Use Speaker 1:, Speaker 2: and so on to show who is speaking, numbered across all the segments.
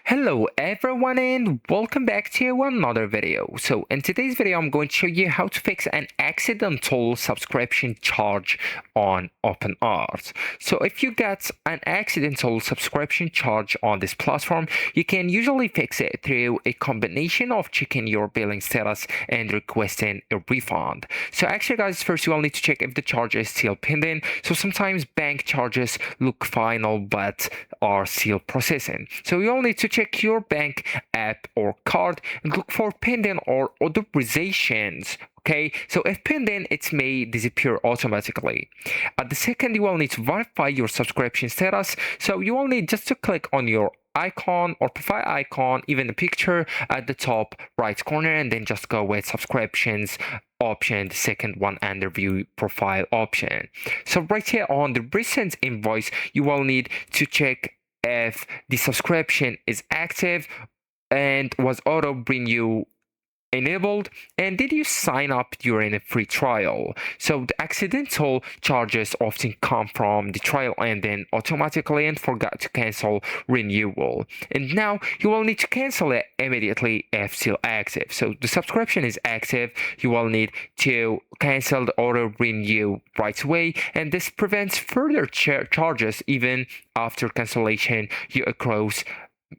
Speaker 1: Hello everyone and welcome back to another video. So in today's video I'm going to show you how to fix an accidental subscription charge on OpenArt. So if you get an accidental subscription charge on this platform, you can usually fix it through a combination of checking your billing status and requesting a refund. So actually guys, first you will need to check if the charge is still pending. So sometimes bank charges look final but are still processing. So you will need to check your bank app or card and look for pending or authorizations. Okay, so if pending, it may disappear automatically. At the second, you will need to verify your subscription status. So you will need just to click on your icon or profile icon, even the picture at the top right corner, and then just go with subscriptions option, the second one, and the view profile option. So right here on the recent invoice, you will need to check if the subscription is active and was auto renew enabled, and did you sign up during a free trial. So the accidental charges often come from the trial ending automatically and forgot to cancel renewal, and now you will need to cancel it immediately if still active. So the subscription is active, you will need to cancel the auto renew right away, and this prevents further charges even after cancellation. You accrues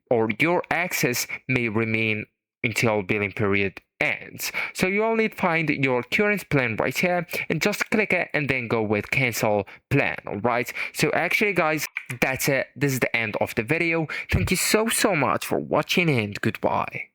Speaker 1: or your access may remain until billing period ends. So you only find your current plan right here and just click it and then go with cancel plan. Alright, so actually guys, that's it. This is the end of the video. Thank you so much for watching and goodbye.